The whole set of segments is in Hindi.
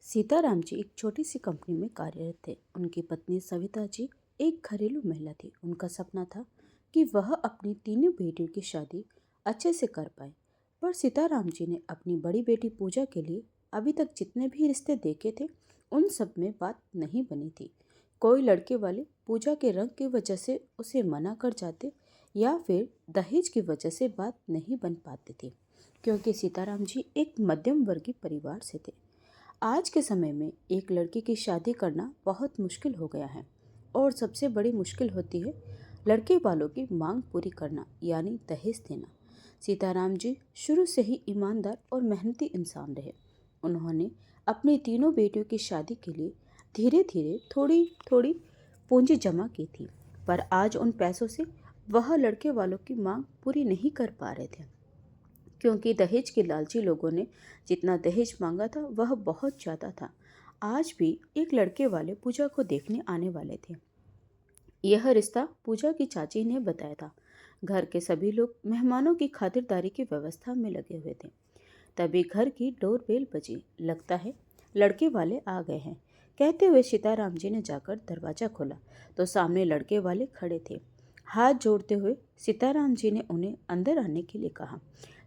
सीताराम जी एक छोटी सी कंपनी में कार्यरत थे। उनकी पत्नी सविता जी एक घरेलू महिला थी। उनका सपना था कि वह अपनी तीनों बेटियों की शादी अच्छे से कर पाए। पर सीताराम जी ने अपनी बड़ी बेटी पूजा के लिए अभी तक जितने भी रिश्ते देखे थे उन सब में बात नहीं बनी थी। कोई लड़के वाले पूजा के रंग की वजह से उसे मना कर जाते या फिर दहेज की वजह से बात नहीं बन पाती थी, क्योंकि सीताराम जी एक मध्यम वर्गीय परिवार से थे। आज के समय में एक लड़की की शादी करना बहुत मुश्किल हो गया है और सबसे बड़ी मुश्किल होती है लड़के वालों की मांग पूरी करना, यानी दहेज देना। सीताराम जी शुरू से ही ईमानदार और मेहनती इंसान रहे। उन्होंने अपनी तीनों बेटियों की शादी के लिए धीरे धीरे थोड़ी थोड़ी पूंजी जमा की थी, पर आज उन पैसों से वह लड़के वालों की मांग पूरी नहीं कर पा रहे थे, क्योंकि दहेज के लालची लोगों ने जितना दहेज मांगा था वह बहुत ज़्यादा था। आज भी एक लड़के वाले पूजा को देखने आने वाले थे। यह रिश्ता पूजा की चाची ने बताया था। घर के सभी लोग मेहमानों की खातिरदारी की व्यवस्था में लगे हुए थे। तभी घर की डोरबेल बजी। लगता है लड़के वाले आ गए हैं, कहते हुए सीताराम जी ने जाकर दरवाजा खोला तो सामने लड़के वाले खड़े थे। हाथ जोड़ते हुए सीताराम जी ने उन्हें अंदर आने के लिए कहा।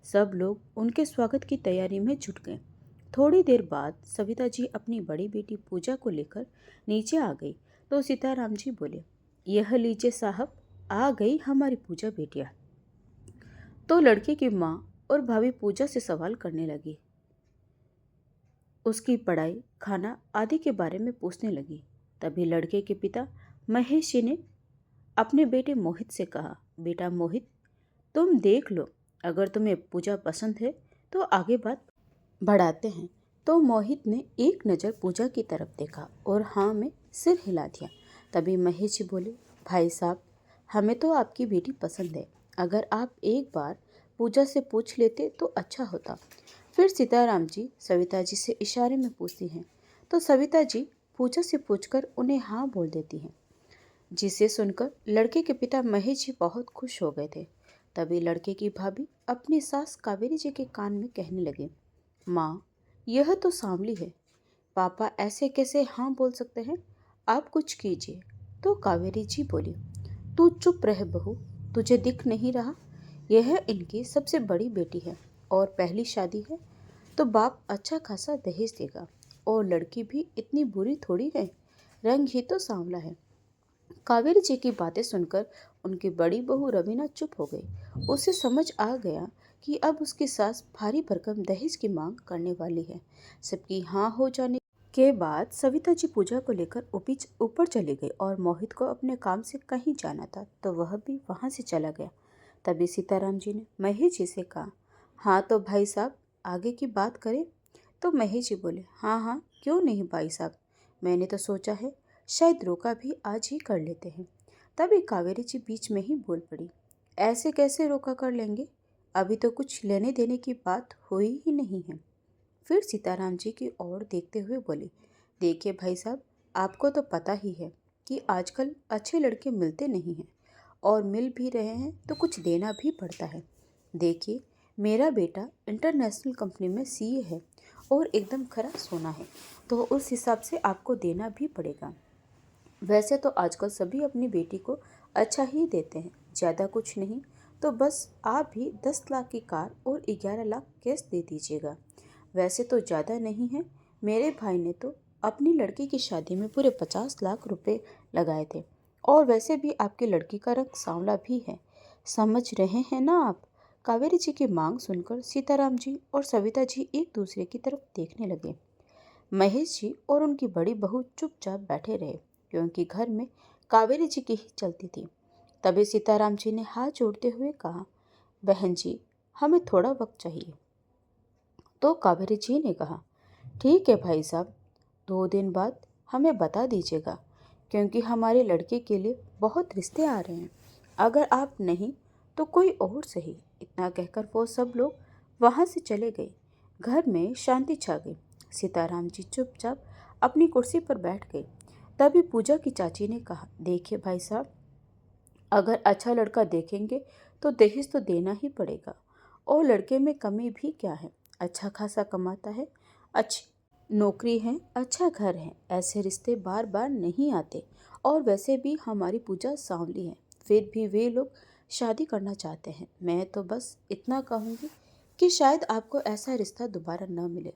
सब लोग उनके स्वागत की तैयारी में जुट गए। थोड़ी देर बाद सविता जी अपनी बड़ी बेटी पूजा को लेकर नीचे आ गई तो सीताराम जी बोले, यह लीजिए साहब, आ गई हमारी पूजा बेटिया। तो लड़के की माँ और भाभी पूजा से सवाल करने लगी। उसकी पढ़ाई, खाना आदि के बारे में पूछने लगी। तभी लड़के के पिता महेश जी ने अपने बेटे मोहित से कहा, बेटा मोहित, तुम देख लो, अगर तुम्हें पूजा पसंद है तो आगे बात बढ़ाते हैं। तो मोहित ने एक नज़र पूजा की तरफ देखा और हाँ में सिर हिला दिया। तभी महेश जी बोले, भाई साहब, हमें तो आपकी बेटी पसंद है, अगर आप एक बार पूजा से पूछ लेते तो अच्छा होता। फिर सीताराम जी सविता जी से इशारे में पूछती हैं तो सविता जी पूजा से पूछकर उन्हें हाँ बोल देती हैं, जिसे सुनकर लड़के के पिता महेश जी बहुत खुश हो गए थे। तभी लड़के की भाभी अपनी सास कावेरी जी के कान में कहने लगे, माँ, यह तो सांवली है, पापा ऐसे कैसे हाँ बोल सकते हैं, आप कुछ कीजिए। तो कावेरी जी बोली, तू चुप रह बहू, तुझे दिख नहीं रहा, यह इनकी सबसे बड़ी बेटी है और पहली शादी है, तो बाप अच्छा खासा दहेज देगा। और लड़की भी इतनी बुरी थोड़ी है, रंग ही तो सांवला है। कावेरी जी की बातें सुनकर उनकी बड़ी बहू रवीना चुप हो गई। उसे समझ आ गया कि अब उसकी सास भारी भरकम दहेज की मांग करने वाली है। सबकी हाँ हो जाने के बाद सविता जी पूजा को लेकर ऊपर चली गई और मोहित को अपने काम से कहीं जाना था तो वह भी वहां से चला गया। तभी सीताराम जी ने महेश जी से कहा, हाँ तो भाई साहब, आगे की बात करें। तो महेश जी बोले, हाँ हाँ, क्यों नहीं भाई साहब, मैंने तो सोचा है शायद रोका भी आज ही कर लेते हैं। तभी कावेरी जी बीच में ही बोल पड़ी, ऐसे कैसे रोका कर लेंगे, अभी तो कुछ लेने देने की बात हुई ही नहीं है। फिर सीताराम जी की ओर देखते हुए बोले, देखिए भाई साहब, आपको तो पता ही है कि आजकल अच्छे लड़के मिलते नहीं हैं और मिल भी रहे हैं तो कुछ देना भी पड़ता है। देखिए, मेरा बेटा इंटरनेशनल कंपनी में सीए है और एकदम खरा सोना है, तो उस हिसाब से आपको देना भी पड़ेगा। वैसे तो आजकल सभी अपनी बेटी को अच्छा ही देते हैं, ज़्यादा कुछ नहीं, तो बस आप भी 10 लाख की कार और 11 लाख कैश दे दीजिएगा। वैसे तो ज़्यादा नहीं है, मेरे भाई ने तो अपनी लड़की की शादी में पूरे 50 लाख रुपए लगाए थे। और वैसे भी आपकी लड़की का रंग सांवला भी है, समझ रहे हैं ना आप। कावेरी जी की मांग सुनकर सीताराम जी और सविता जी एक दूसरे की तरफ देखने लगे। महेश जी और उनकी बड़ी बहू चुपचाप बैठे रहे, क्योंकि घर में कावेरी जी की ही चलती थी। तभी सीताराम जी ने हाथ जोड़ते हुए कहा, बहन जी, हमें थोड़ा वक्त चाहिए। तो कावेरी जी ने कहा, ठीक है भाई साहब, 2 दिन बाद हमें बता दीजिएगा, क्योंकि हमारे लड़के के लिए बहुत रिश्ते आ रहे हैं, अगर आप नहीं तो कोई और सही। इतना कहकर वो सब लोग वहाँ से चले गए। घर में शांति छा गई। सीताराम जी चुपचाप अपनी कुर्सी पर बैठ गए। तभी पूजा की चाची ने कहा, देखिए भाई साहब, अगर अच्छा लड़का देखेंगे तो दहेज तो देना ही पड़ेगा। और लड़के में कमी भी क्या है, अच्छा खासा कमाता है, अच्छी नौकरी है, अच्छा घर है, ऐसे रिश्ते बार बार नहीं आते। और वैसे भी हमारी पूजा सांवली है, फिर भी वे लोग शादी करना चाहते हैं। मैं तो बस इतना कहूँगी कि शायद आपको ऐसा रिश्ता दोबारा न मिले।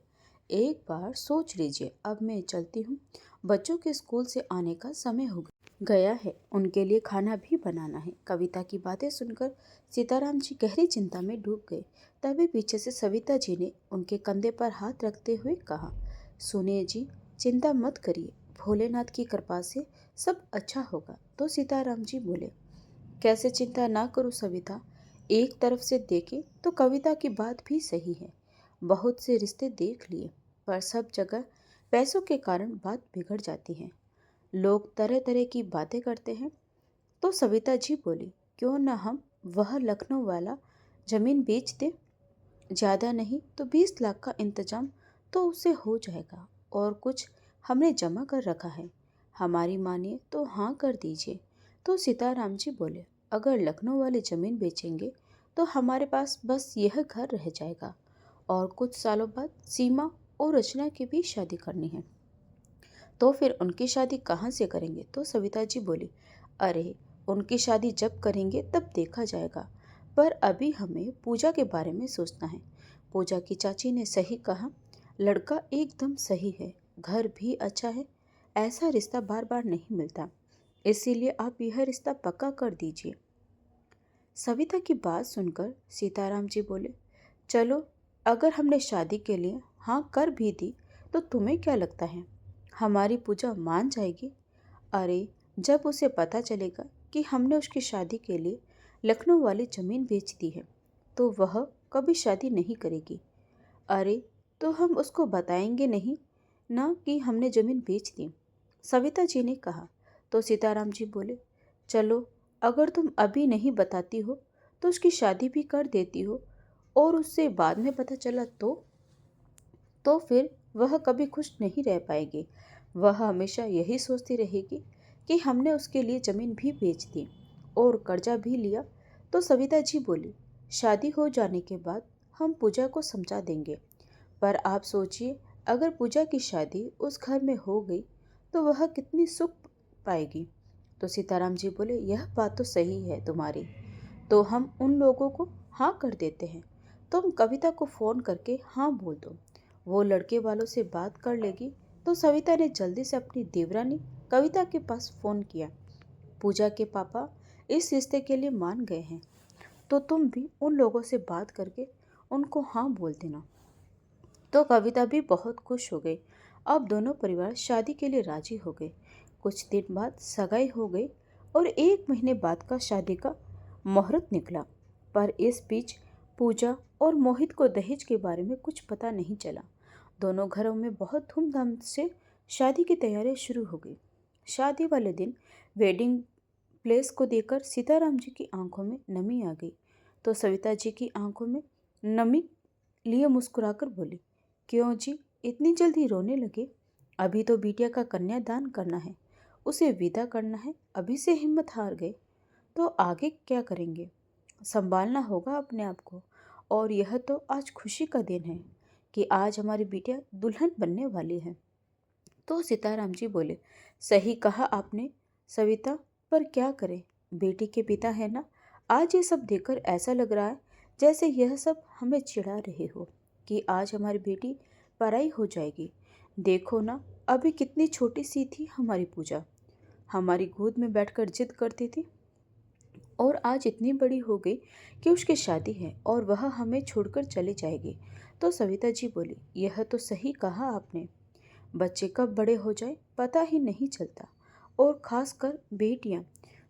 एक बार सोच लीजिए। अब मैं चलती हूँ, बच्चों के स्कूल से आने का समय हो गया है, उनके लिए खाना भी बनाना है। कविता की बातें सुनकर सीताराम जी गहरी चिंता में डूब गए। तभी पीछे से सविता जी ने उनके कंधे पर हाथ रखते हुए कहा, सुनिए जी, चिंता मत करिए, भोलेनाथ की कृपा से सब अच्छा होगा। तो सीताराम जी बोले, कैसे चिंता ना करूं सविता। एक तरफ से देखें तो कविता की बात भी सही है। बहुत से रिश्ते देख लिए, पर सब जगह पैसों के कारण बात बिगड़ जाती है। लोग तरह तरह की बातें करते हैं। तो सविता जी बोली, क्यों ना हम वह लखनऊ वाला जमीन बेच दें। ज़्यादा नहीं तो 20 लाख का इंतजाम तो उससे हो जाएगा। और कुछ हमने जमा कर रखा है, हमारी मानिए तो हाँ कर दीजिए। तो सीताराम जी बोले, अगर लखनऊ वाली ज़मीन बेचेंगे तो हमारे पास बस यह घर रह जाएगा, और कुछ सालों बाद सीमा और रचना की भी शादी करनी है। तो फिर उनकी शादी कहाँ से करेंगे। तो सविता जी बोली, अरे उनकी शादी जब करेंगे तब देखा जाएगा, पर अभी हमें पूजा के बारे में सोचना है। पूजा की चाची ने सही कहा, लड़का एकदम सही है, घर भी अच्छा है, ऐसा रिश्ता बार बार नहीं मिलता, इसीलिए आप यह रिश्ता पक्का कर दीजिए। सविता की बात सुनकर सीताराम जी बोले, चलो, अगर हमने शादी के लिए हाँ कर भी दी तो तुम्हें क्या लगता है हमारी पूजा मान जाएगी। अरे, जब उसे पता चलेगा कि हमने उसकी शादी के लिए लखनऊ वाली जमीन बेच दी है तो वह कभी शादी नहीं करेगी। अरे, तो हम उसको बताएंगे नहीं ना कि हमने जमीन बेच दी। सविता जी ने कहा। तो सीताराम जी बोले, चलो, अगर तुम अभी नहीं बताती हो तो उसकी शादी भी कर देती हो, और उससे बाद में पता चला तो फिर वह कभी खुश नहीं रह पाएगी। वह हमेशा यही सोचती रहेगी कि हमने उसके लिए ज़मीन भी बेच दी और कर्जा भी लिया। तो सविता जी बोली, शादी हो जाने के बाद हम पूजा को समझा देंगे, पर आप सोचिए, अगर पूजा की शादी उस घर में हो गई तो वह कितनी सुख पाएगी। तो सीताराम जी बोले, यह बात तो सही है तुम्हारी, तो हम उन लोगों को हाँ कर देते हैं। तुम कविता को फ़ोन करके हाँ बोल दो, वो लड़के वालों से बात कर लेगी। तो सविता ने जल्दी से अपनी देवरानी कविता के पास फ़ोन किया, पूजा के पापा इस रिश्ते के लिए मान गए हैं, तो तुम भी उन लोगों से बात करके उनको हाँ बोल देना। तो कविता भी बहुत खुश हो गई। अब दोनों परिवार शादी के लिए राजी हो गए। कुछ दिन बाद सगाई हो गई और 1 महीने बाद का शादी का मुहूर्त निकला। पर इस बीच पूजा और मोहित को दहेज के बारे में कुछ पता नहीं चला। दोनों घरों में बहुत धूमधाम से शादी की तैयारियां शुरू हो गई। शादी वाले दिन वेडिंग प्लेस को देखकर सीताराम जी की आंखों में नमी आ गई। तो सविता जी की आंखों में नमी लिए मुस्कुराकर बोली, क्यों जी, इतनी जल्दी रोने लगे। अभी तो बिटिया का कन्यादान करना है, उसे विदा करना है, अभी से हिम्मत हार गए तो आगे क्या करेंगे। संभालना होगा अपने आप को। और यह तो आज खुशी का दिन है कि आज हमारी बिटिया दुल्हन बनने वाली है। तो सीताराम जी बोले, सही कहा आपने सविता, पर क्या करें, बेटी के पिता है ना। आज ये सब देखकर ऐसा लग रहा है जैसे यह सब हमें चिढ़ा रहे हो कि आज हमारी बेटी पराई हो जाएगी। देखो ना, अभी कितनी छोटी सी थी हमारी पूजा, हमारी गोद में बैठकर जिद करती थी, और आज इतनी बड़ी हो गई कि उसकी शादी है और वह हमें छोड़कर चली जाएगी। तो सविता जी बोली, यह तो सही कहा आपने, बच्चे कब बड़े हो जाए पता ही नहीं चलता, और खासकर बेटियां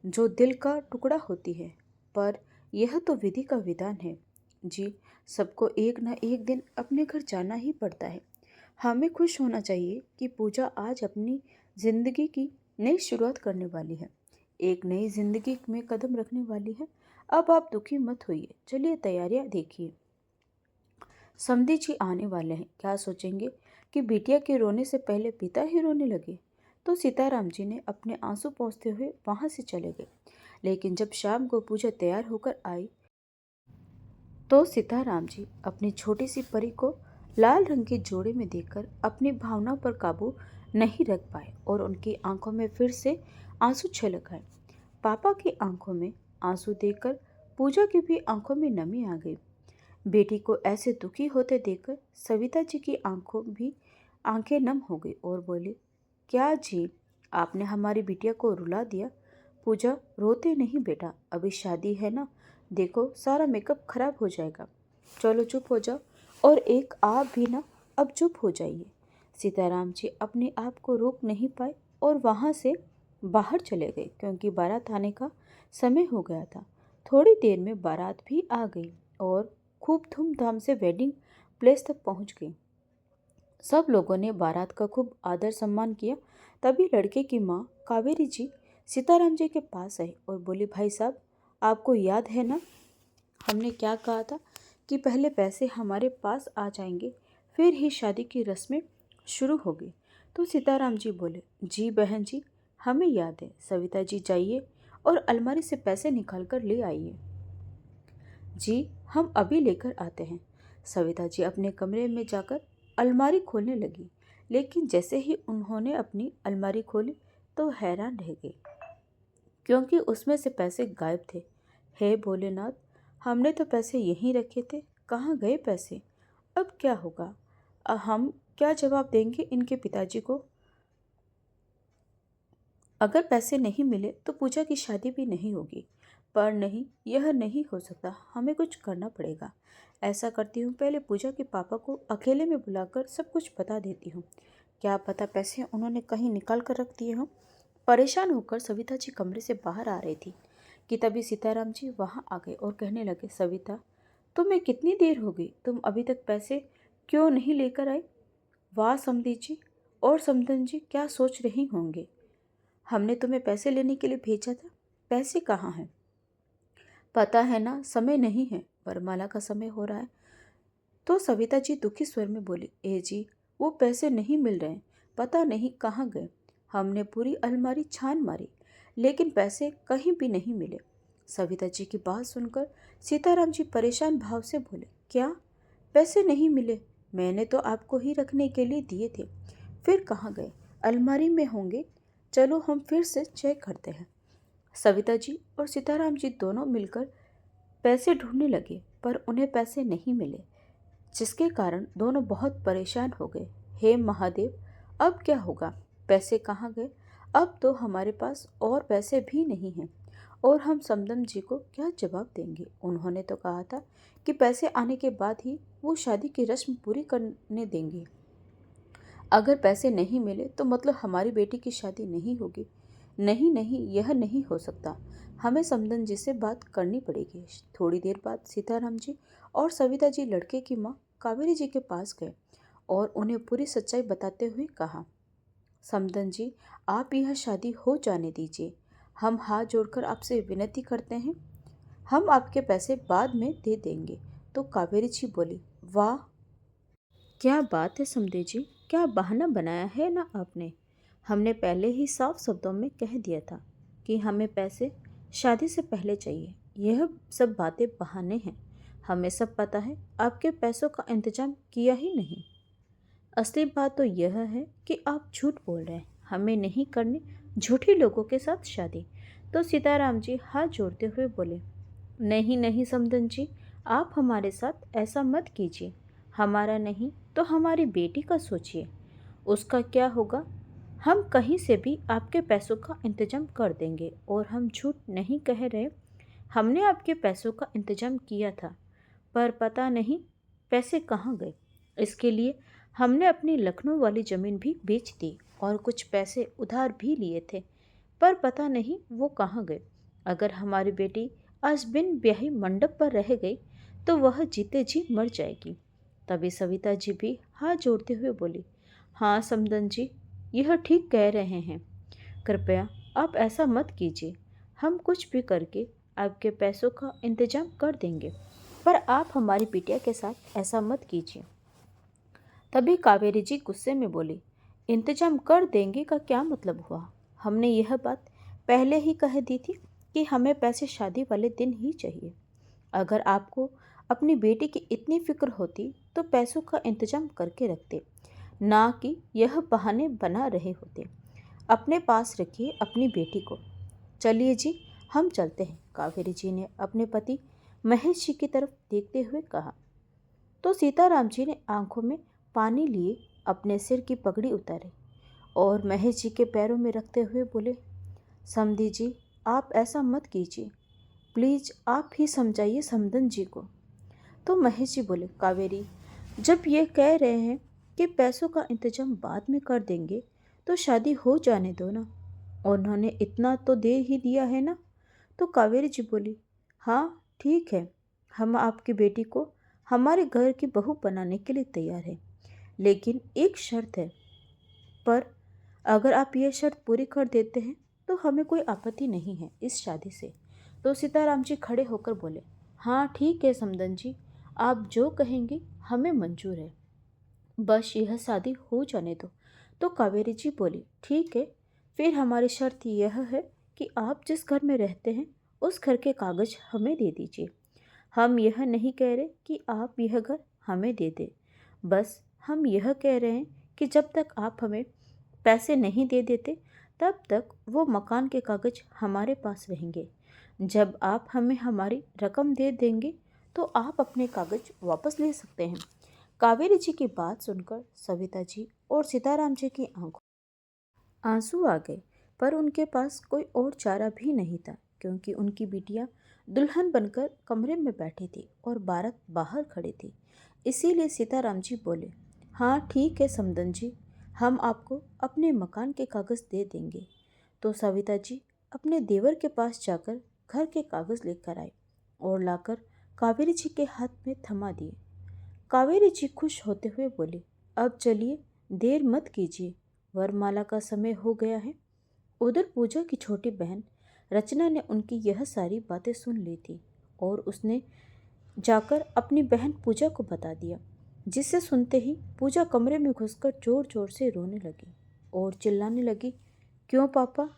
जो दिल का टुकड़ा होती है। पर यह तो विधि का विधान है जी, सबको एक ना एक दिन अपने घर जाना ही पड़ता है। हमें खुश होना चाहिए कि पूजा आज अपनी जिंदगी की नई शुरुआत करने वाली है, एक नई जिंदगी में कदम रखने वाली है। अब आप दुखी मत होइए, चलिए तैयारियां देखिए, समधी जी आने वाले हैं, क्या सोचेंगे कि बिटिया के रोने से पहले पिता ही रोने लगे। तो सीताराम जी ने अपने आंसू पोंछते हुए वहां से चले गए। लेकिन जब शाम को पूजा तैयार होकर आई तो सीताराम जी अपनी छोटी सी परी को लाल रंग के जोड़े में देखकर अपनी भावनाओं पर काबू नहीं रख पाए और उनकी आंखों में फिर से आंसू छलक आए। पापा की आंखों में आंसू देखकर पूजा की भी आंखों में नमी आ गई। बेटी को ऐसे दुखी होते देखकर सविता जी की आंखें नम हो गई और बोली, क्या जी, आपने हमारी बिटिया को रुला दिया। पूजा, रोते नहीं बेटा, अभी शादी है ना, देखो सारा मेकअप खराब हो जाएगा। चलो चुप हो जाओ, और एक आप भी ना, अब चुप हो जाइए। सीताराम जी अपने आप को रोक नहीं पाए और वहाँ से बाहर चले गए क्योंकि बारात आने का समय हो गया था। थोड़ी देर में बारात भी आ गई और खूब धूमधाम से वेडिंग प्लेस तक पहुंच गई। सब लोगों ने बारात का खूब आदर सम्मान किया। तभी लड़के की माँ कावेरी जी सीताराम जी के पास आई और बोली, भाई साहब, आपको याद है ना, हमने क्या कहा था कि पहले पैसे हमारे पास आ जाएंगे, फिर ही शादी की रस्में शुरू होगी। तो सीताराम जी बोले, जी बहन जी, हमें याद है। सविता जी, जाइए और अलमारी से पैसे निकाल कर ले आइए। जी, हम अभी लेकर आते हैं। सविता जी अपने कमरे में जाकर अलमारी खोलने लगी, लेकिन जैसे ही उन्होंने अपनी अलमारी खोली तो हैरान रह गई क्योंकि उसमें से पैसे गायब थे। हे भोलेनाथ, हमने तो पैसे यहीं रखे थे, कहाँ गए पैसे? अब क्या होगा? हम क्या जवाब देंगे इनके पिताजी को? अगर पैसे नहीं मिले तो पूजा की शादी भी नहीं होगी। पर नहीं, यह नहीं हो सकता, हमें कुछ करना पड़ेगा। ऐसा करती हूँ, पहले पूजा के पापा को अकेले में बुलाकर सब कुछ बता देती हूँ। क्या पता पैसे उन्होंने कहीं निकाल कर रख दिए हों। परेशान होकर सविता जी कमरे से बाहर आ रही थी कि तभी सीताराम जी वहाँ आ गए और कहने लगे, सविता, तुम्हें कितनी देर हो गई, तुम अभी तक पैसे क्यों नहीं लेकर आए? वाह समधी जी और समधन जी, क्या सोच रही होंगे, हमने तुम्हें पैसे लेने के लिए भेजा था, पैसे कहाँ हैं? पता है ना, समय नहीं है, वरमाला का समय हो रहा है। तो सविता जी दुखी स्वर में बोली, ए जी, वो पैसे नहीं मिल रहे, पता नहीं कहाँ गए। हमने पूरी अलमारी छान मारी, लेकिन पैसे कहीं भी नहीं मिले। सविता जी की बात सुनकर सीताराम जी परेशान भाव से बोले, क्या पैसे नहीं मिले? मैंने तो आपको ही रखने के लिए दिए थे, फिर कहाँ गए? अलमारी में होंगे, चलो हम फिर से चेक करते हैं। सविता जी और सीताराम जी दोनों मिलकर पैसे ढूंढने लगे, पर उन्हें पैसे नहीं मिले, जिसके कारण दोनों बहुत परेशान हो गए। हे महादेव, अब क्या होगा? पैसे कहाँ गए? अब तो हमारे पास और पैसे भी नहीं हैं और हम समदम जी को क्या जवाब देंगे? उन्होंने तो कहा था कि पैसे आने के बाद ही वो शादी की रस्म पूरी करने देंगे। अगर पैसे नहीं मिले तो मतलब हमारी बेटी की शादी नहीं होगी। नहीं नहीं, यह नहीं हो सकता, हमें समदन जी से बात करनी पड़ेगी। थोड़ी देर बाद सीताराम जी और सविता जी लड़के की माँ कावेरी जी के पास गए और उन्हें पूरी सच्चाई बताते हुए कहा, समदन जी, आप यह शादी हो जाने दीजिए। हम हाथ जोड़कर आपसे विनती करते हैं, हम आपके पैसे बाद में दे देंगे। तो कावेरी जी बोली, वाह, क्या बात है समधे जी, क्या बहाना बनाया है ना आपने। हमने पहले ही साफ शब्दों में कह दिया था कि हमें पैसे शादी से पहले चाहिए। यह सब बातें बहाने हैं, हमें सब पता है, आपके पैसों का इंतजाम किया ही नहीं। असली बात तो यह है कि आप झूठ बोल रहे हैं, हमें नहीं करनी झूठे लोगों के साथ शादी। तो सीताराम जी हाथ जोड़ते हुए बोले, नहीं नहीं समधन जी, आप हमारे साथ ऐसा मत कीजिए। हमारा नहीं तो हमारी बेटी का सोचिए, उसका क्या होगा। हम कहीं से भी आपके पैसों का इंतजाम कर देंगे और हम झूठ नहीं कह रहे, हमने आपके पैसों का इंतजाम किया था, पर पता नहीं पैसे कहाँ गए। इसके लिए हमने अपनी लखनऊ वाली ज़मीन भी बेच दी और कुछ पैसे उधार भी लिए थे, पर पता नहीं वो कहाँ गए। अगर हमारी बेटी आज बिन ब्याही मंडप पर रह गई तो वह जीते जी मर जाएगी। तभी सविता जी भी हाथ जोड़ते हुए बोली, हाँ समदन जी, यह ठीक कह रहे हैं, कृपया आप ऐसा मत कीजिए, हम कुछ भी करके आपके पैसों का इंतजाम कर देंगे, पर आप हमारी बिटिया के साथ ऐसा मत कीजिए। तभी कावेरी जी गुस्से में बोली, इंतजाम कर देंगे का क्या मतलब हुआ? हमने यह बात पहले ही कह दी थी कि हमें पैसे शादी वाले दिन ही चाहिए। अगर आपको अपनी बेटी की इतनी फिक्र होती तो पैसों का इंतजाम करके रखते, ना कि यह बहाने बना रहे होते। अपने पास रखिए अपनी बेटी को। चलिए जी, हम चलते हैं, कावेरी जी ने अपने पति महेश जी की तरफ देखते हुए कहा। तो सीताराम जी ने आंखों में पानी लिए अपने सिर की पगड़ी उतारी और महेश जी के पैरों में रखते हुए बोले, समधी जी, आप ऐसा मत कीजिए, प्लीज आप ही समझाइए समदन जी को। तो महेश जी बोले, कावेरी, जब ये कह रहे हैं कि पैसों का इंतजाम बाद में कर देंगे तो शादी हो जाने दो ना, उन्होंने इतना तो दे ही दिया है ना। तो कावेरी जी बोली, हाँ ठीक है, हम आपकी बेटी को हमारे घर की बहू बनाने के लिए तैयार हैं, लेकिन एक शर्त है। पर अगर आप ये शर्त पूरी कर देते हैं तो हमें कोई आपत्ति नहीं है इस शादी से। तो सीताराम जी खड़े होकर बोले, हाँ ठीक है समदन जी, आप जो कहेंगे हमें मंजूर है, बस यह शादी हो जाने दो। तो कावेरी जी बोली, ठीक है, फिर हमारी शर्त यह है कि आप जिस घर में रहते हैं उस घर के कागज हमें दे दीजिए। हम यह नहीं कह रहे कि आप यह घर हमें दे दें, बस हम यह कह रहे हैं कि जब तक आप हमें पैसे नहीं दे देते तब तक वो मकान के कागज हमारे पास रहेंगे। जब आप हमें हमारी रकम दे देंगे तो आप अपने कागज वापस ले सकते हैं। कावेरी जी की बात सुनकर सविता जी और सीताराम जी की आंखों आंसू आ गए, पर उनके पास कोई और चारा भी नहीं था, क्योंकि उनकी बिटिया दुल्हन बनकर कमरे में बैठी थी और बारात बाहर खड़ी थी। इसीलिए सीताराम जी बोले, हाँ ठीक है समदन जी, हम आपको अपने मकान के कागज़ दे देंगे। तो सविता जी अपने देवर के पास जाकर घर के कागज़ लेकर आए और लाकर कावेरी जी के हाथ में थमा दिए। कावेरी जी खुश होते हुए बोली, अब चलिए, देर मत कीजिए, वरमाला का समय हो गया है। उधर पूजा की छोटी बहन रचना ने उनकी यह सारी बातें सुन ली थी और उसने जाकर अपनी बहन पूजा को बता दिया, जिसे सुनते ही पूजा कमरे में घुसकर जोर जोर से रोने लगी और चिल्लाने लगी, क्यों पापा,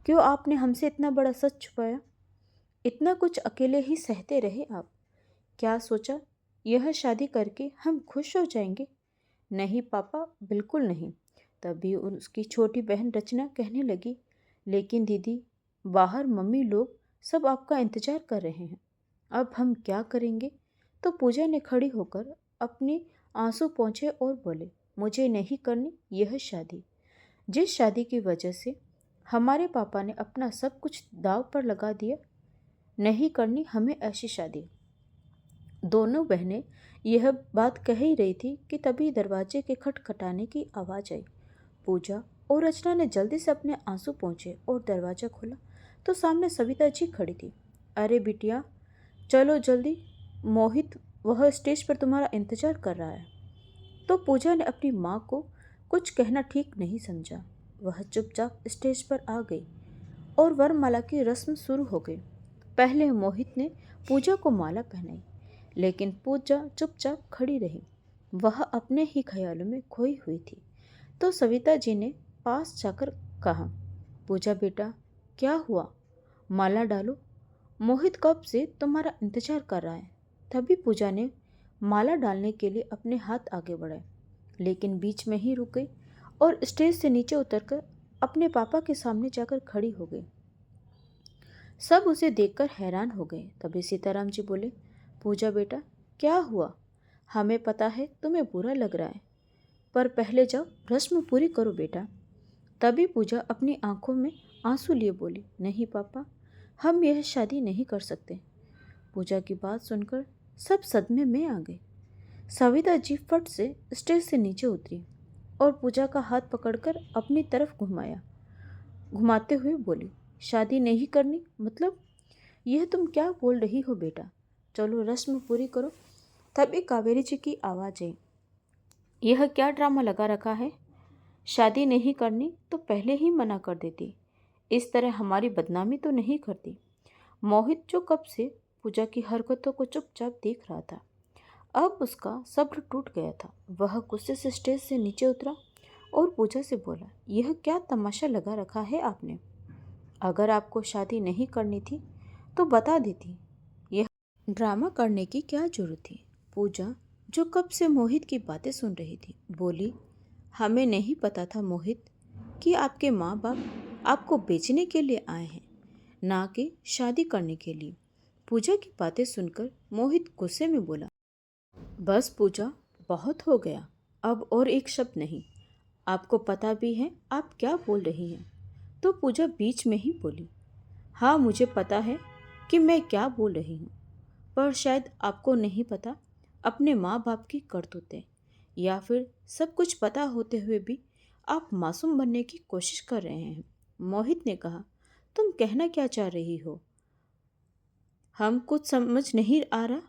क्यों आपने हमसे इतना बड़ा सच छुपाया? इतना कुछ अकेले ही सहते रहे आप? क्या सोचा यह शादी करके हम खुश हो जाएंगे? नहीं पापा, बिल्कुल नहीं। तभी उसकी छोटी बहन रचना कहने लगी, लेकिन दीदी, बाहर मम्मी लोग सब आपका इंतजार कर रहे हैं, अब हम क्या करेंगे? तो पूजा ने खड़ी होकर अपने आंसू पोंछे और बोले, मुझे नहीं करनी यह शादी। जिस शादी की वजह से हमारे पापा ने अपना सब कुछ दाव पर लगा दिया, नहीं करनी हमें ऐसी शादी। दोनों बहनें यह बात कह ही रही थी कि तभी दरवाजे के खटखटाने की आवाज़ आई। पूजा और रचना ने जल्दी से अपने आंसू पोंछे और दरवाज़ा खोला तो सामने सविता जी खड़ी थी। अरे बिटिया, चलो जल्दी, मोहित वह स्टेज पर तुम्हारा इंतजार कर रहा है। तो पूजा ने अपनी माँ को कुछ कहना ठीक नहीं समझा। वह चुपचाप स्टेज पर आ गई और वरमाला की रस्म शुरू हो गई। पहले मोहित ने पूजा को माला पहनाई, लेकिन पूजा चुपचाप खड़ी रही, वह अपने ही ख्यालों में खोई हुई थी। तो सविता जी ने पास जाकर कहा, पूजा बेटा, क्या हुआ? माला डालो, मोहित कब से तुम्हारा इंतजार कर रहा है। तभी पूजा ने माला डालने के लिए अपने हाथ आगे बढ़ाए, लेकिन बीच में ही रुक गई और स्टेज से नीचे उतरकर अपने पापा के सामने जाकर खड़ी हो गई। सब उसे देखकर हैरान हो गए। तभी सीताराम जी बोले, पूजा बेटा, क्या हुआ? हमें पता है तुम्हें बुरा लग रहा है, पर पहले जाओ रस्म पूरी करो बेटा। तभी पूजा अपनी आंखों में आंसू लिए बोली, नहीं पापा, हम यह शादी नहीं कर सकते। पूजा की बात सुनकर सब सदमे में आ गए। सविता जी फट से स्टेज से नीचे उतरी और पूजा का हाथ पकड़कर अपनी तरफ घुमाया, घुमाते हुए बोली, शादी नहीं करनी मतलब? यह तुम क्या बोल रही हो बेटा? चलो रस्म पूरी करो। तभी कावेरी जी की आवाज़ आई, यह क्या ड्रामा लगा रखा है? शादी नहीं करनी तो पहले ही मना कर देती, इस तरह हमारी बदनामी तो नहीं करती। मोहित जो कब से पूजा की हरकतों को चुपचाप देख रहा था, अब उसका सब्र टूट गया था। वह गुस्से से स्टेज से नीचे उतरा और पूजा से बोला, यह क्या तमाशा लगा रखा है आपने? अगर आपको शादी नहीं करनी थी तो बता देती, यह ड्रामा करने की क्या जरूरत थी? पूजा जो कब से मोहित की बातें सुन रही थी, बोली, हमें नहीं पता था मोहित कि आपके माँ बाप आपको बेचने के लिए आए हैं, ना कि शादी करने के लिए। पूजा की बातें सुनकर मोहित गुस्से में बोला, बस पूजा, बहुत हो गया, अब और एक शब्द नहीं। आपको पता भी है आप क्या बोल रही हैं। तो पूजा बीच में ही बोली, हाँ मुझे पता है कि मैं क्या बोल रही हूँ, पर शायद आपको नहीं पता अपने माँ बाप की करतूतें, या फिर सब कुछ पता होते हुए भी आप मासूम बनने की कोशिश कर रहे हैं। मोहित ने कहा, तुम कहना क्या चाह रही हो, हम कुछ समझ नहीं आ रहा।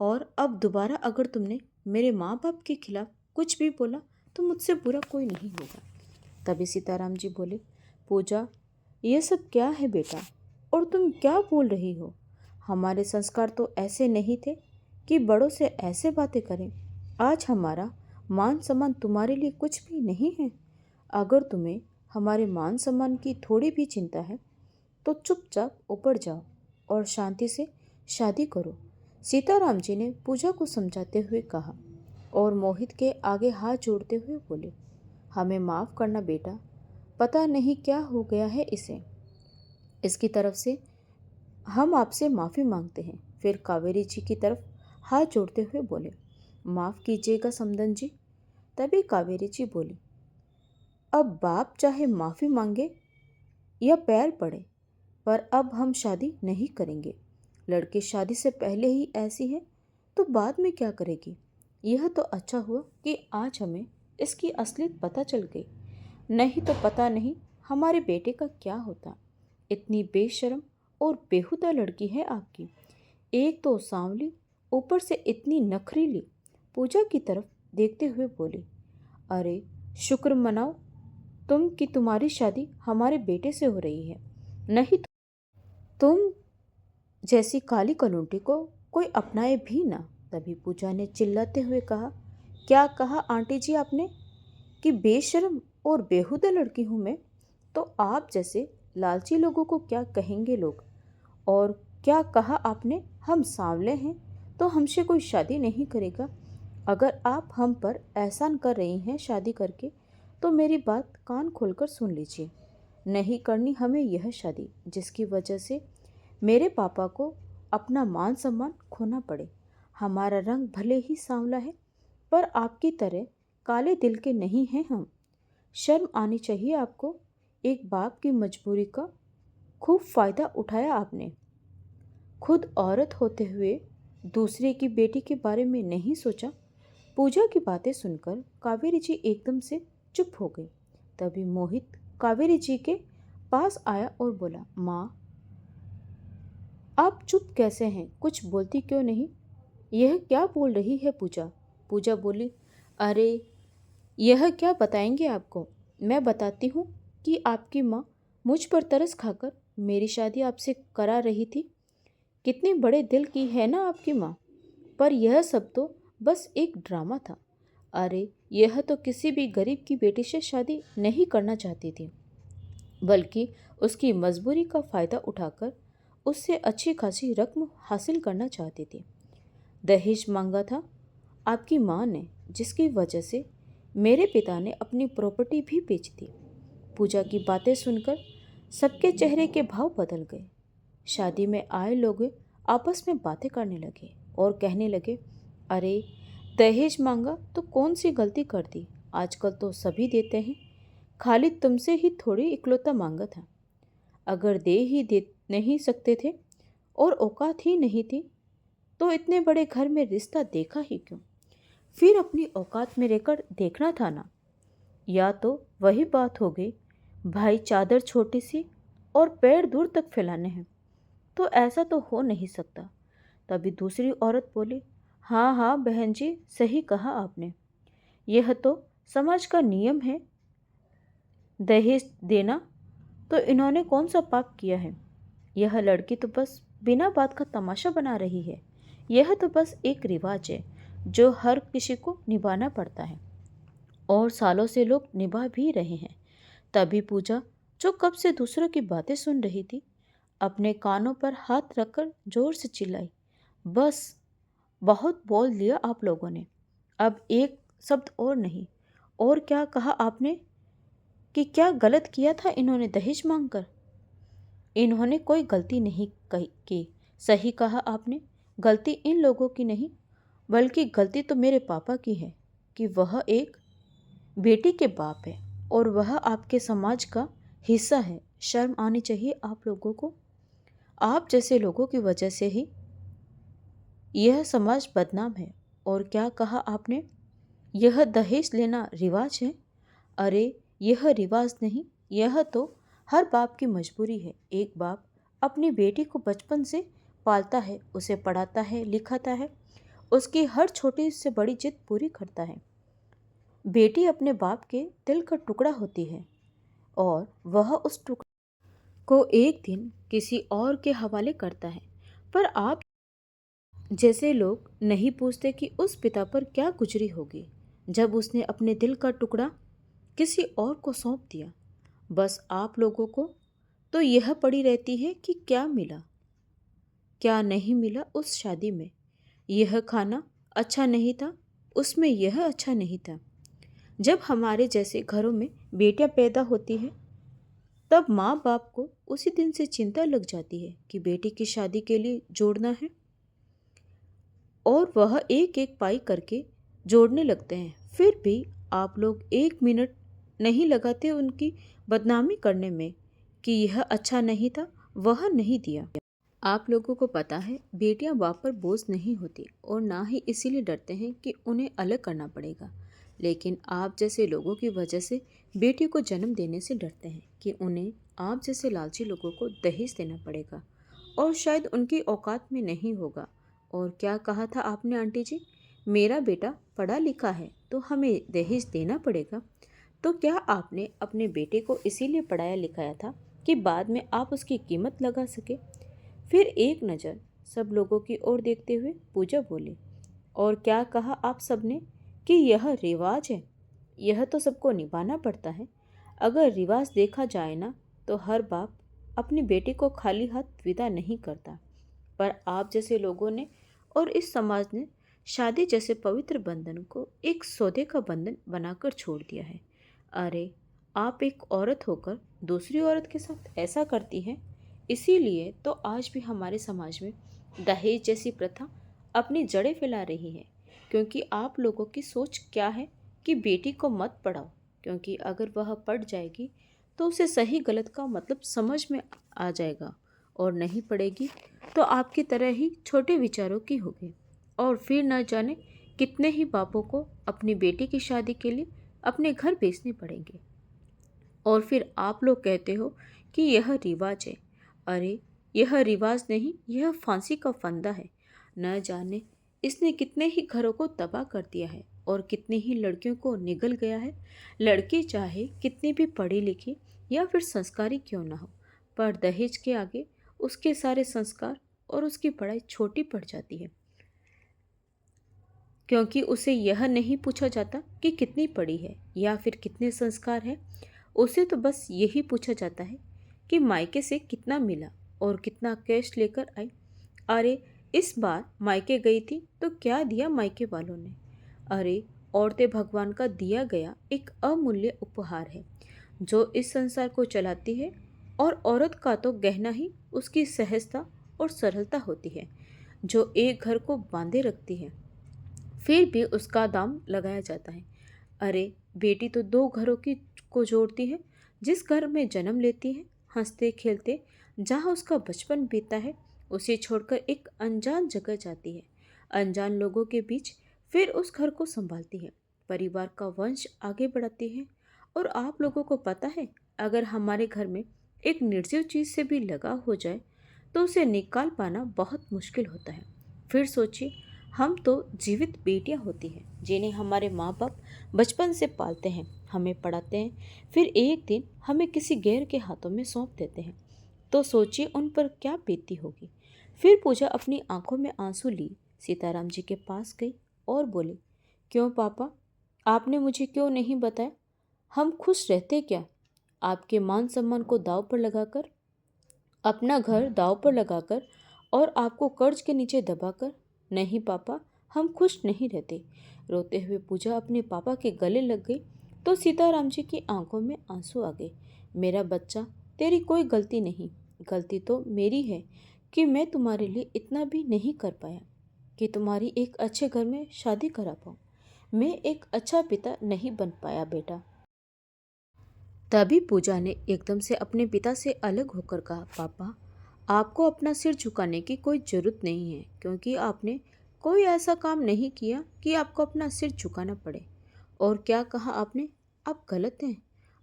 और अब दोबारा अगर तुमने मेरे माँ बाप के खिलाफ कुछ भी बोला तो मुझसे बुरा कोई नहीं होगा। तभी सीताराम जी बोले, पूजा, ये सब क्या है बेटा, और तुम क्या बोल रही हो। हमारे संस्कार तो ऐसे नहीं थे कि बड़ों से ऐसे बातें करें। आज हमारा मान सम्मान तुम्हारे लिए कुछ भी नहीं है। अगर तुम्हें हमारे मान सम्मान की थोड़ी भी चिंता है तो चुपचाप ऊपर जाओ और शांति से शादी करो। सीताराम जी ने पूजा को समझाते हुए कहा और मोहित के आगे हाथ जोड़ते हुए बोले, हमें माफ़ करना बेटा, पता नहीं क्या हो गया है इसे। इसकी तरफ से हम आपसे माफ़ी मांगते हैं। फिर कावेरी जी की तरफ हाथ जोड़ते हुए बोले, माफ़ कीजिएगा समदन जी। तभी कावेरी जी बोली, अब बाप चाहे माफ़ी मांगे या पैर पड़े, पर अब हम शादी नहीं करेंगे। लड़की शादी से पहले ही ऐसी है तो बाद में क्या करेगी। यह तो अच्छा हुआ कि आज हमें इसकी असलियत पता चल गई, नहीं तो पता नहीं हमारे बेटे का क्या होता। इतनी बेशर्म और बेहुदा लड़की है आपकी, एक तो सांवली, ऊपर से इतनी नखरीली। पूजा की तरफ देखते हुए बोली, अरे शुक्र मनाओ तुम कि तुम्हारी शादी हमारे बेटे से हो रही है, नहीं तो तुम जैसी काली कलुंटी को कोई अपनाए भी ना। तभी पूजा ने चिल्लाते हुए कहा, क्या कहा आंटी जी आपने कि बेशर्म और बेहुदा लड़की हूँ मैं? तो आप जैसे लालची लोगों को क्या कहेंगे लोग। और क्या कहा आपने, हम सांवले हैं तो हमसे कोई शादी नहीं करेगा। अगर आप हम पर एहसान कर रही हैं शादी करके, तो मेरी बात कान खोलकर सुन लीजिए। नहीं करनी हमें यह शादी जिसकी वजह से मेरे पापा को अपना मान सम्मान खोना पड़े। हमारा रंग भले ही सांवला है, पर आपकी तरह काले दिल के नहीं हैं हम। शर्म आनी चाहिए आपको। एक बाप की मजबूरी का खूब फायदा उठाया आपने। खुद औरत होते हुए दूसरे की बेटी के बारे में नहीं सोचा। पूजा की बातें सुनकर कावेरी जी एकदम से चुप हो गई। तभी मोहित कावेरी जी के पास आया और बोला, माँ, आप चुप कैसे हैं, कुछ बोलती क्यों नहीं। यह क्या बोल रही है पूजा। पूजा बोली, अरे यह क्या बताएंगे आपको। मैं बताती हूँ कि आपकी माँ मुझ पर तरस खाकर मेरी शादी आपसे करा रही थी। कितने बड़े दिल की है ना आपकी माँ। पर यह सब तो बस एक ड्रामा था। अरे यह तो किसी भी गरीब की बेटी से शादी नहीं करना चाहती थी, बल्कि उसकी मजबूरी का फ़ायदा उठाकर उससे अच्छी खासी रकम हासिल करना चाहती थी। दहेज मांगा था आपकी माँ ने, जिसकी वजह से मेरे पिता ने अपनी प्रॉपर्टी भी बेच दी। पूजा की बातें सुनकर सबके चेहरे के भाव बदल गए। शादी में आए लोग आपस में बातें करने लगे और कहने लगे, अरे दहेज मांगा तो कौन सी गलती कर दी, आजकल तो सभी देते हैं, खाली तुमसे ही थोड़ी इकलौता मांगा था। अगर दे ही दे नहीं सकते थे और औकात ही नहीं थी तो इतने बड़े घर में रिश्ता देखा ही क्यों। फिर अपनी औकात में रहकर देखना था ना। या तो वही बात हो गई, भाई चादर छोटी सी और पैर दूर तक फैलाने हैं, तो ऐसा तो हो नहीं सकता। तभी दूसरी औरत बोली, हाँ हाँ बहन जी, सही कहा आपने, यह तो समाज का नियम है दहेज देना। तो इन्होंने कौन सा पाप किया है। यह लड़की तो बस बिना बात का तमाशा बना रही है। यह तो बस एक रिवाज है जो हर किसी को निभाना पड़ता है, और सालों से लोग निभा भी रहे हैं। तभी पूजा, जो कब से दूसरों की बातें सुन रही थी, अपने कानों पर हाथ रखकर जोर से चिल्लाई, बस बहुत बोल दिया आप लोगों ने, अब एक शब्द और नहीं। और क्या कहा आपने कि क्या गलत किया था इन्होंने दहेज मांगकर? इन्होंने कोई गलती नहीं की। सही कहा आपने, गलती इन लोगों की नहीं, बल्कि गलती तो मेरे पापा की है कि वह एक बेटी के बाप है और वह आपके समाज का हिस्सा है। शर्म आनी चाहिए आप लोगों को। आप जैसे लोगों की वजह से ही यह समाज बदनाम है। और क्या कहा आपने, यह दहेज लेना रिवाज है? अरे यह रिवाज नहीं, यह तो हर बाप की मजबूरी है। एक बाप अपनी बेटी को बचपन से पालता है, उसे पढ़ाता है, लिखाता है, उसकी हर छोटी से बड़ी जिद पूरी करता है। बेटी अपने बाप के दिल का टुकड़ा होती है और वह उस टुकड़े को एक दिन किसी और के हवाले करता है। पर आप जैसे लोग नहीं पूछते कि उस पिता पर क्या गुजरी होगी जब उसने अपने दिल का टुकड़ा किसी और को सौंप दिया। बस आप लोगों को तो यह पड़ी रहती है कि क्या मिला क्या नहीं मिला उस शादी में। यह खाना अच्छा नहीं था, उसमें यह अच्छा नहीं था। जब हमारे जैसे घरों में बेटियां पैदा होती हैं तब माँ बाप को उसी दिन से चिंता लग जाती है कि बेटी की शादी के लिए जोड़ना है, और वह एक एक पाई करके जोड़ने लगते हैं। फिर भी आप लोग एक मिनट नहीं लगाते उनकी बदनामी करने में कि यह अच्छा नहीं था, वह नहीं दिया। आप लोगों को पता है बेटियां बाप पर बोझ नहीं होती और ना ही इसीलिए डरते हैं कि उन्हें अलग करना पड़ेगा। लेकिन आप जैसे लोगों की वजह से बेटी को जन्म देने से डरते हैं कि उन्हें आप जैसे लालची लोगों को दहेज देना पड़ेगा और शायद उनकी औकात में नहीं होगा। और क्या कहा था आपने आंटी जी, मेरा बेटा पढ़ा लिखा है तो हमें दहेज देना पड़ेगा? तो क्या आपने अपने बेटे को इसीलिए पढ़ाया लिखाया था कि बाद में आप उसकी कीमत लगा सके? फिर एक नज़र सब लोगों की ओर देखते हुए पूजा बोली, और क्या कहा आप सबने कि यह रिवाज है, यह तो सबको निभाना पड़ता है। अगर रिवाज देखा जाए ना तो हर बाप अपनी बेटी को खाली हाथ विदा नहीं करता। पर आप जैसे लोगों ने और इस समाज ने शादी जैसे पवित्र बंधन को एक सौदे का बंधन बनाकर छोड़ दिया है। अरे आप एक औरत होकर दूसरी औरत के साथ ऐसा करती हैं। इसीलिए तो आज भी हमारे समाज में दहेज जैसी प्रथा अपनी जड़ें फैला रही है। क्योंकि आप लोगों की सोच क्या है कि बेटी को मत पढ़ाओ, क्योंकि अगर वह पढ़ जाएगी तो उसे सही गलत का मतलब समझ में आ जाएगा, और नहीं पढ़ेगी तो आपकी तरह ही छोटे विचारों की होगी। और फिर न जाने कितने ही बापों को अपनी बेटी की शादी के लिए अपने घर बेचने पड़ेंगे। और फिर आप लोग कहते हो कि यह रिवाज है। अरे यह रिवाज नहीं, यह फांसी का फंदा है। न जाने इसने कितने ही घरों को तबाह कर दिया है और कितनी ही लड़कियों को निगल गया है। लड़की चाहे कितनी भी पढ़ी लिखी या फिर संस्कारी क्यों ना हो, पर दहेज के आगे उसके सारे संस्कार और उसकी पढ़ाई छोटी पड़ जाती है। क्योंकि उसे यह नहीं पूछा जाता कि कितनी पढ़ी है या फिर कितने संस्कार हैं। उसे तो बस यही पूछा जाता है कि मायके से कितना मिला और कितना कैश लेकर आई। अरे इस बार मायके गई थी तो क्या दिया मायके वालों ने? अरे औरतें भगवान का दिया गया एक अमूल्य उपहार है जो इस संसार को चलाती है, और औरत का तो गहना ही उसकी सहजता और सरलता होती है जो एक घर को बांधे रखती है। फिर भी उसका दाम लगाया जाता है। अरे बेटी तो दो घरों की को जोड़ती है। जिस घर में जन्म लेती है, हंसते खेलते जहाँ उसका बचपन बीता है, उसे छोड़कर एक अनजान जगह जाती है, अनजान लोगों के बीच, फिर उस घर को संभालती है, परिवार का वंश आगे बढ़ाती है। और आप लोगों को पता है अगर हमारे घर में एक निर्जीव चीज़ से भी लगा हो जाए तो उसे निकाल पाना बहुत मुश्किल होता है। फिर सोचिए, हम तो जीवित बेटियां होती हैं जिन्हें हमारे माँ बाप बचपन से पालते हैं, हमें पढ़ाते हैं, फिर एक दिन हमें किसी गैर के हाथों में सौंप देते हैं। तो सोचिए उन पर क्या बीतती होगी। फिर पूजा अपनी आंखों में आंसू ली सीताराम जी के पास गई और बोली, क्यों पापा, आपने मुझे क्यों नहीं बताया? हम खुश रहते क्या आपके मान सम्मान को दाव पर लगाकर, अपना घर दाव पर लगाकर और आपको कर्ज के नीचे दबाकर? नहीं पापा, हम खुश नहीं रहते। रोते हुए पूजा अपने पापा के गले लग गई तो सीताराम जी की आंखों में आंसू आ गए। मेरा बच्चा, तेरी कोई गलती नहीं। गलती तो मेरी है कि मैं तुम्हारे लिए इतना भी नहीं कर पाया कि तुम्हारी एक अच्छे घर में शादी करा पाऊँ। मैं एक अच्छा पिता नहीं बन पाया बेटा। तभी पूजा ने एकदम से अपने पिता से अलग होकर कहा, पापा, आपको अपना सिर झुकाने की कोई ज़रूरत नहीं है, क्योंकि आपने कोई ऐसा काम नहीं किया कि आपको अपना सिर झुकाना पड़े। और क्या कहा आपने? आप गलत हैं।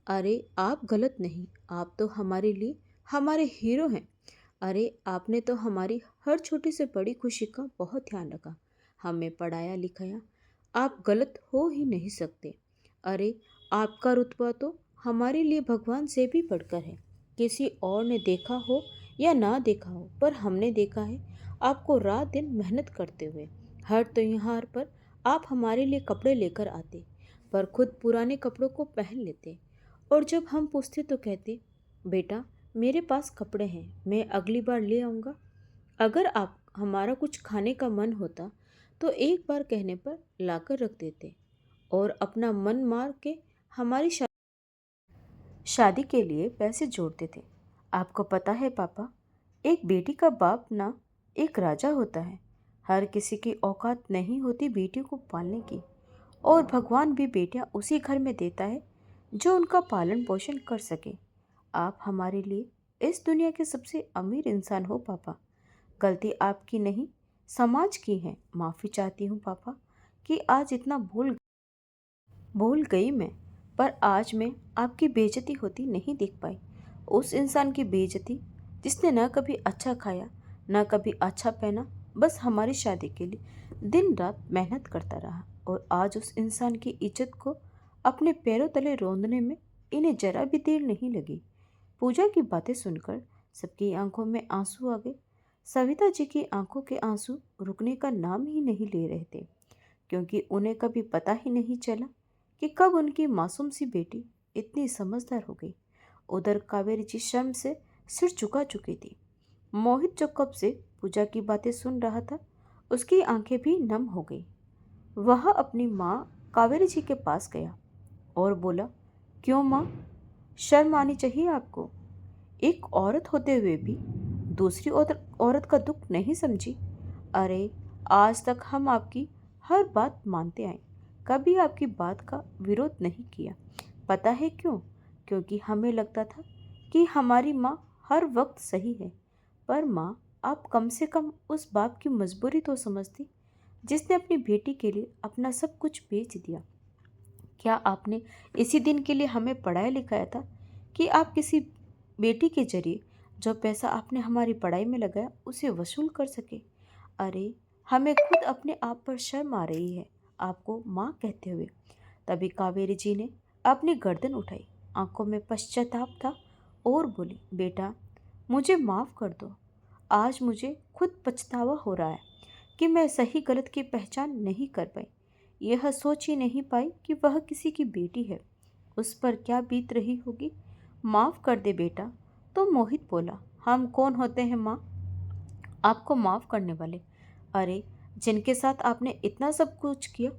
अरे आप गलत नहीं, आप तो हमारे लिए हमारे हीरो हैं। अरे आपने तो हमारी हर छोटी से बड़ी खुशी का बहुत ध्यान रखा, हमें पढ़ाया लिखाया। आप गलत हो ही नहीं सकते। अरे आपका रुतबा तो हमारे लिए भगवान से भी बढ़कर है। किसी और ने देखा हो या ना देखा हो, पर हमने देखा है आपको रात दिन मेहनत करते हुए। हर त्योहार पर आप हमारे लिए कपड़े लेकर आते, पर खुद पुराने कपड़ों को पहन लेते। और जब हम पूछते तो कहते, बेटा मेरे पास कपड़े हैं, मैं अगली बार ले आऊँगा। अगर आप हमारा कुछ खाने का मन होता तो एक बार कहने पर लाकर रख देते और अपना मन मार के हमारी शादी के लिए पैसे जोड़ते थे। आपको पता है पापा, एक बेटी का बाप ना एक राजा होता है। हर किसी की औकात नहीं होती बेटी को पालने की, और भगवान भी बेटियां उसी घर में देता है जो उनका पालन पोषण कर सके। आप हमारे लिए इस दुनिया के सबसे अमीर इंसान हो पापा। गलती आपकी नहीं, समाज की है। माफ़ी चाहती हूँ पापा कि आज इतना भूल गई मैं, पर आज मैं आपकी बेइज्जती होती नहीं देख पाई। उस इंसान की बेइज्जती जिसने न कभी अच्छा खाया, न कभी अच्छा पहना, बस हमारी शादी के लिए दिन रात मेहनत करता रहा। और आज उस इंसान की इज्जत को अपने पैरों तले रौंदने में इन्हें जरा भी देर नहीं लगी। पूजा की बातें सुनकर सबकी आंखों में आंसू आ गए। सविता जी की आंखों के आंसू रुकने का नाम ही नहीं ले रहे थे, क्योंकि उन्हें कभी पता ही नहीं चला कि कब उनकी मासूम सी बेटी इतनी समझदार हो गई। उधर कावेरी जी शर्म से सिर झुका चुकी थी। मोहित जो कब से पूजा की बातें सुन रहा था, उसकी आंखें भी नम हो गई। वह अपनी माँ कावेरी जी के पास गया और बोला, क्यों माँ, शर्म आनी चाहिए आपको। एक औरत होते हुए भी दूसरी औरत का दुख नहीं समझी। अरे आज तक हम आपकी हर बात मानते आए, कभी आपकी बात का विरोध नहीं किया। पता है क्यों? क्योंकि हमें लगता था कि हमारी माँ हर वक्त सही है। पर माँ, आप कम से कम उस बाप की मजबूरी तो समझती जिसने अपनी बेटी के लिए अपना सब कुछ बेच दिया। क्या आपने इसी दिन के लिए हमें पढ़ाया लिखाया था कि आप किसी बेटी के जरिए जो पैसा आपने हमारी पढ़ाई में लगाया उसे वसूल कर सके? अरे हमें खुद अपने आप पर शर्म आ रही है आपको माँ कहते हुए। तभी कावेरी जी ने अपनी गर्दन उठाई, आंखों में पश्चाताप था, और बोली, बेटा मुझे माफ़ कर दो। आज मुझे खुद पछतावा हो रहा है कि मैं सही गलत की पहचान नहीं कर पाई। यह सोच ही नहीं पाई कि वह किसी की बेटी है, उस पर क्या बीत रही होगी। माफ़ कर दे बेटा। तो मोहित बोला, हम कौन होते हैं माँ आपको माफ़ करने वाले? अरे जिनके साथ आपने इतना सब कुछ किया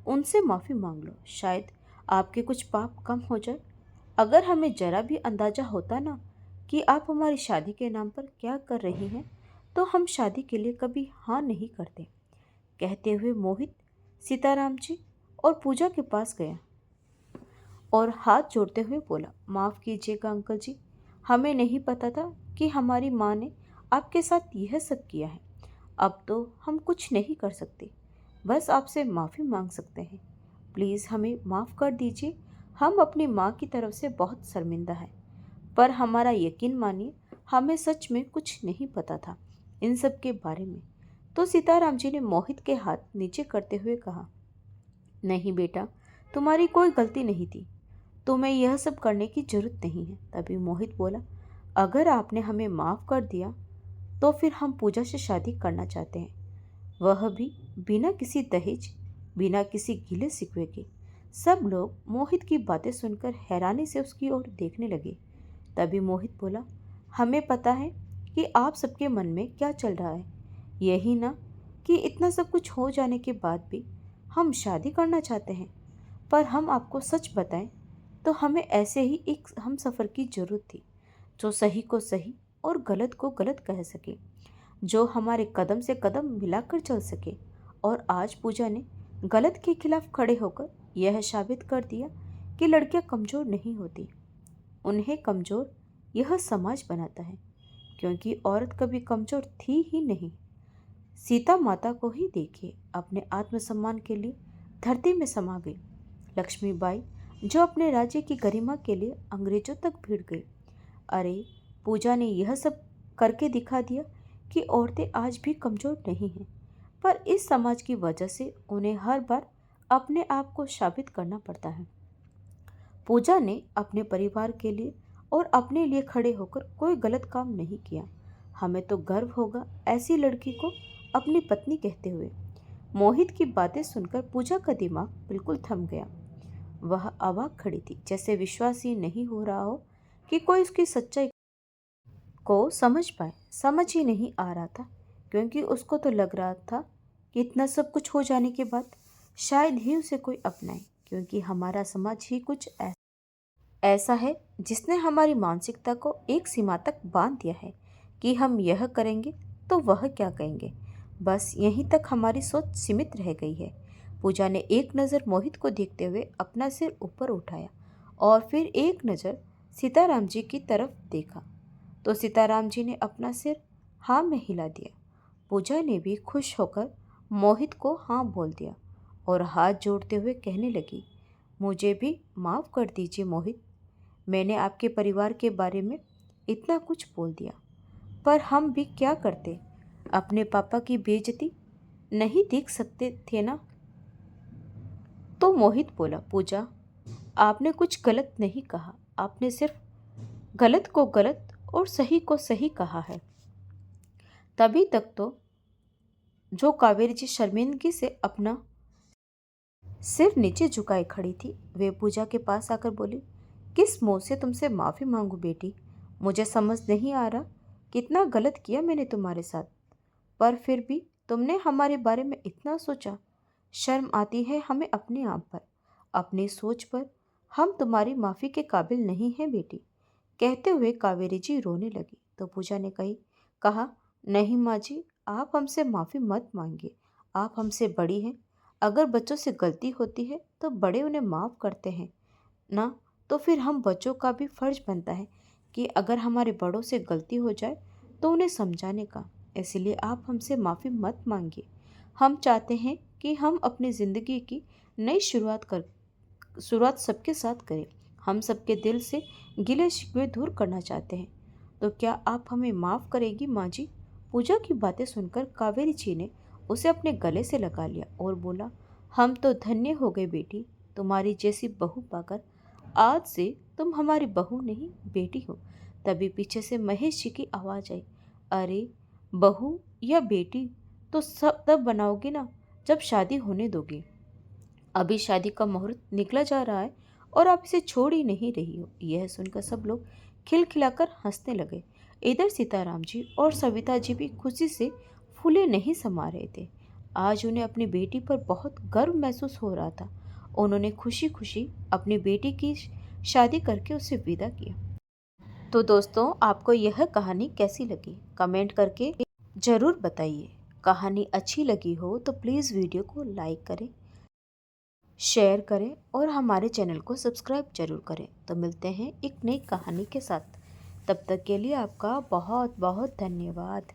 उनसे माफ़ी मांग लो, शायद आपके कुछ पाप कम हो जाए। अगर हमें जरा भी अंदाज़ा होता ना कि आप हमारी शादी के नाम पर क्या कर रही हैं, तो हम शादी के लिए कभी हाँ नहीं करते। कहते हुए मोहित सीताराम जी और पूजा के पास गया और हाथ जोड़ते हुए बोला, माफ़ कीजिएगा अंकल जी, हमें नहीं पता था कि हमारी माँ ने आपके साथ यह सब किया है। अब तो हम कुछ नहीं कर सकते, बस आपसे माफ़ी मांग सकते हैं। प्लीज़ हमें माफ़ कर दीजिए। हम अपनी माँ की तरफ से बहुत शर्मिंदा हैं, पर हमारा यकीन मानिए, हमें सच में कुछ नहीं पता था इन सब के बारे में। तो सीताराम जी ने मोहित के हाथ नीचे करते हुए कहा, नहीं बेटा, तुम्हारी कोई गलती नहीं थी, तुम्हें यह सब करने की जरूरत नहीं है। तभी मोहित बोला, अगर आपने हमें माफ़ कर दिया तो फिर हम पूजा से शादी करना चाहते हैं, वह भी बिना किसी दहेज, बिना किसी गिले शिकवे के। सब लोग मोहित की बातें सुनकर हैरानी से उसकी ओर देखने लगे। तभी मोहित बोला, हमें पता है कि आप सबके मन में क्या चल रहा है। यही ना कि इतना सब कुछ हो जाने के बाद भी हम शादी करना चाहते हैं। पर हम आपको सच बताएं तो हमें ऐसे ही एक हम सफ़र की ज़रूरत थी, जो सही को सही और गलत को गलत कह सके, जो हमारे कदम से कदम मिलाकर चल सके। और आज पूजा ने गलत के खिलाफ खड़े होकर यह साबित कर दिया कि लड़कियां कमज़ोर नहीं होती, उन्हें कमज़ोर यह समाज बनाता है। क्योंकि औरत कभी कमज़ोर थी ही नहीं। सीता माता को ही देखिए, अपने आत्मसम्मान के लिए धरती में समा गई। लक्ष्मीबाई जो अपने राज्य की गरिमा के लिए अंग्रेजों तक भिड़ गई। अरे, पूजा ने यह सब करके दिखा दिया कि औरतें आज भी कमज़ोर नहीं हैं, पर इस समाज की वजह से उन्हें हर बार अपने आप को साबित करना पड़ता है। पूजा ने अपने परिवार के लिए और अपने लिए खड़े होकर कोई गलत काम नहीं किया। हमें तो गर्व होगा ऐसी लड़की को अपनी पत्नी कहते हुए। मोहित की बातें सुनकर पूजा का दिमाग बिल्कुल थम गया। वह अवाक खड़ी थी, जैसे विश्वास ही नहीं हो रहा हो कि कोई उसकी सच्चाई को समझ पाए। समझ ही नहीं आ रहा था, क्योंकि उसको तो लग रहा था कि इतना सब कुछ हो जाने के बाद शायद ही उसे कोई अपनाए, क्योंकि हमारा समाज ही कुछ ऐसा है जिसने हमारी मानसिकता को एक सीमा तक बांध दिया है कि हम यह करेंगे तो वह क्या कहेंगे। बस यहीं तक हमारी सोच सीमित रह गई है। पूजा ने एक नज़र मोहित को देखते हुए अपना सिर ऊपर उठाया और फिर एक नज़र सीताराम जी की तरफ देखा तो सीताराम जी ने अपना सिर हाँ में हिला दिया। पूजा ने भी खुश होकर मोहित को हाँ बोल दिया और हाथ जोड़ते हुए कहने लगी, मुझे भी माफ़ कर दीजिए मोहित, मैंने आपके परिवार के बारे में इतना कुछ बोल दिया। पर हम भी क्या करते, अपने पापा की बेइज्जती नहीं देख सकते थे ना। तो मोहित बोला, पूजा आपने कुछ गलत नहीं कहा, आपने सिर्फ गलत को गलत और सही को सही कहा है। तभी तक तो जो कावेरी जी शर्मिंदगी से अपना सिर नीचे झुकाए खड़ी थी, वे पूजा के पास आकर बोली, किस मुंह से तुमसे माफ़ी मांगू बेटी, मुझे समझ नहीं आ रहा कितना गलत किया मैंने तुम्हारे साथ, पर फिर भी तुमने हमारे बारे में इतना सोचा। शर्म आती है हमें अपने आप पर, अपनी सोच पर। हम तुम्हारी माफ़ी के काबिल नहीं हैं बेटी। कहते हुए कावेरी जी रोने लगी तो पूजा ने कहा, नहीं माँ जी, आप हमसे माफ़ी मत मांगिए, आप हमसे बड़ी हैं। अगर बच्चों से गलती होती है तो बड़े उन्हें माफ़ करते हैं ना, तो फिर हम बच्चों का भी फ़र्ज बनता है कि अगर हमारे बड़ों से गलती हो जाए तो उन्हें समझाने का। इसलिए आप हमसे माफ़ी मत मांगिए। हम चाहते हैं कि हम अपनी ज़िंदगी की नई शुरुआत सबके साथ करें। हम सबके दिल से गिले शिकवे दूर करना चाहते हैं। तो क्या आप हमें माफ़ करेगी माँ जी? पूजा की बातें सुनकर कावेरी जी ने उसे अपने गले से लगा लिया और बोला, हम तो धन्य हो गए बेटी, तुम्हारी जैसी बहू पाकर। आज से तुम हमारी बहू नहीं बेटी हो। तभी पीछे से महेश जी की आवाज़ आई, अरे बहू या बेटी तो सब तब बनाओगे ना जब शादी होने दोगे। अभी शादी का मुहूर्त निकला जा रहा है और आप इसे छोड़ ही नहीं रही हो। यह सुनकर सब लोग खिलखिलाकर हंसने लगे। इधर सीताराम जी और सविता जी भी खुशी से फूले नहीं समा रहे थे। आज उन्हें अपनी बेटी पर बहुत गर्व महसूस हो रहा था। उन्होंने खुशी खुशी अपनी बेटी की शादी करके उसे विदा किया। तो दोस्तों, आपको यह कहानी कैसी लगी कमेंट करके ज़रूर बताइए। कहानी अच्छी लगी हो तो प्लीज़ वीडियो को लाइक करें, शेयर करें और हमारे चैनल को सब्सक्राइब जरूर करें। तो मिलते हैं एक नई कहानी के साथ। तब तक के लिए आपका बहुत बहुत धन्यवाद।